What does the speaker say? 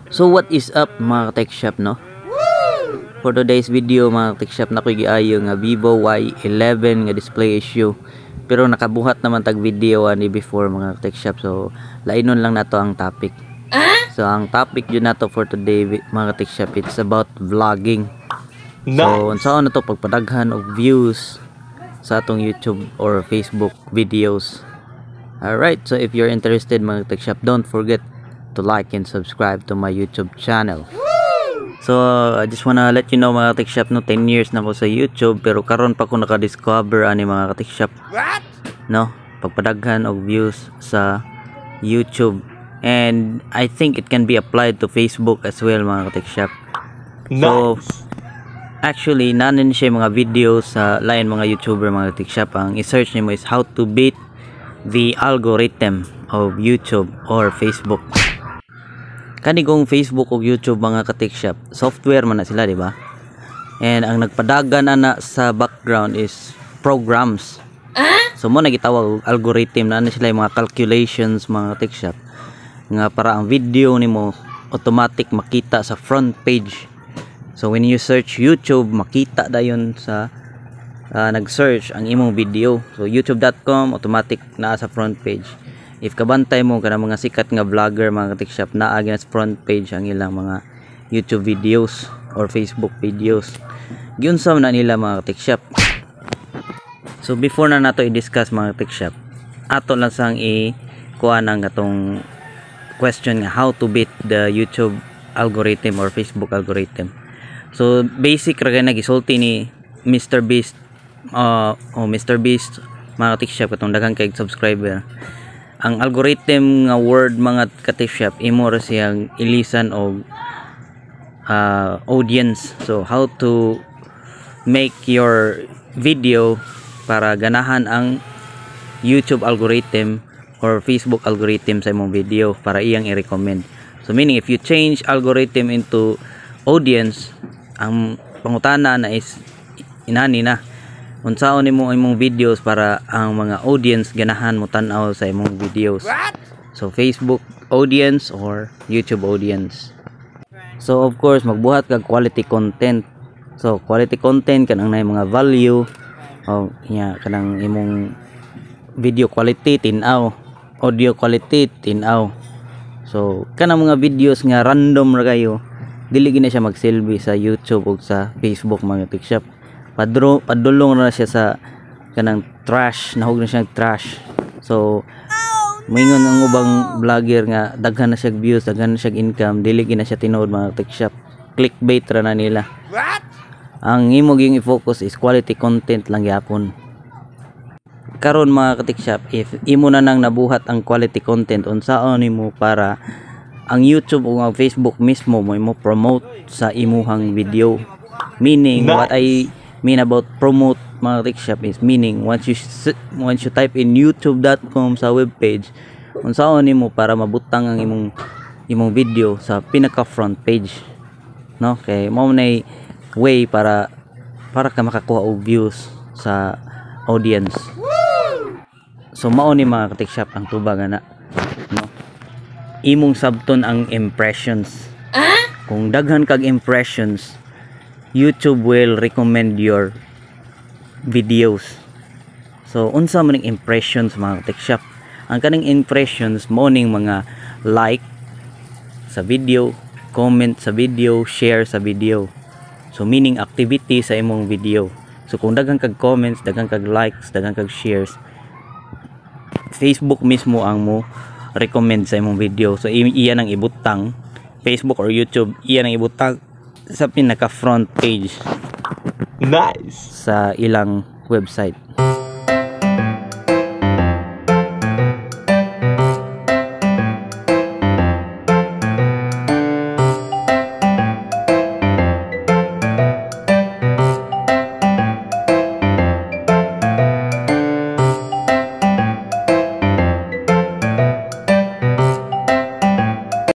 So what is up mga tech shop, no? For today's video mga tech shop, nakoy giayo nga Vivo Y11 nga display issue. Pero nakabuhat naman tag video ani before mga tech shop. So lainon lang nato ang topic. So ang topic yun nato for today mga tech shop, it's about vlogging. So unsaon na to pagpadaghan og views sa atong YouTube or Facebook videos. Alright, so if you're interested mga tech shop, don't forget to like and subscribe to my YouTube channel. So I just wanna let you know mga tech shop, no, 10 years na ko sa YouTube, pero karon pa ko naka-discover ani mga tech shop, no, pagpadaghan og views sa YouTube, and I think it can be applied to Facebook as well mga tech shop. So actually nanin siya mga videos sa lain mga YouTuber mga tech shop. Ang i-search nimo is how to beat the algorithm of YouTube or Facebook. Kanigong Facebook o YouTube mga ka-tech shop, software man na sila, di ba? And ang nagpadagan na sa background is programs. So mo nagitawag algorithm na sila yung mga calculations mga tech shop, nga para ang video nimo automatic makita sa front page. So when you search YouTube, makita dayon sa nag-search ang imong video. So youtube.com automatic na sa front page. If kabantay mo kana mga sikat nga vlogger mga tech shop, naa gyud sa front page ang ilang mga YouTube videos or Facebook videos. Giunsa na nila mga tech shop. So before na nato i-discuss mga tech shop, ato lang sang kuha nang atong question nga how to beat the YouTube algorithm or Facebook algorithm. So basic ra gyud nagisulti ni Mr. Beast Mr. Beast mga tech shop, katong daghang kay subscriber. Ang algorithm nga word mga ka-tech shop, imo ra siyang ilisan og audience. So how to make your video para ganahan ang YouTube algorithm or Facebook algorithm sa imong video para iyang i-recommend. So meaning if you change algorithm into audience, ang pangutana na is inani na unsaon nimo imong videos para ang mga audience ganahan mo tan-aw sa imong videos. So Facebook audience or YouTube audience. So of course magbuhat kag quality content. So quality content kanang nay mga value o kanang imong video quality tin-aw, audio quality tin-aw. So kanang mga videos nga random ra kayo, dili gina siya magsilbi sa YouTube o sa Facebook mga tech shop. Padulong na siya sa kanang trash, nahug na siya trash. So moingon ang ubang vlogger nga daghan na siya views, daghan na siya income, dili gina siya tinuod mga tech shop. Clickbait ra na nila. Ang imo gyud i-focus is quality content lang gyapon. Karon mga ka-tech shop, if imo na nang nabuhat ang quality content, unsaon nimo para ang YouTube o ang Facebook mismo mo imo promote sa imuhang video. Meaning what I mean about promote mga tech shop is meaning once you type in youtube.com sa web page, unsaon nimo para mabutang ang imong video sa pinaka front page, no? Kay mao nay way para ka makakuha og views sa audience. So mao ni mga tech shop ang tubag ana, no? Imong sabton ang impressions. Kung daghan kag impressions, YouTube will recommend your videos. So unsa man ang impressions mga tech shop? Ang kaning impressions mo ning mga like sa video, comment sa video, share sa video. So meaning activity sa imong video. So kung daghan kag comments, daghan kag likes, daghan kag shares, Facebook mismo ang mo recommend sa imong video. So iyan ang ibutang, Facebook or YouTube, iyan ang ibutang sa pinaka front page, nice, sa ilang website.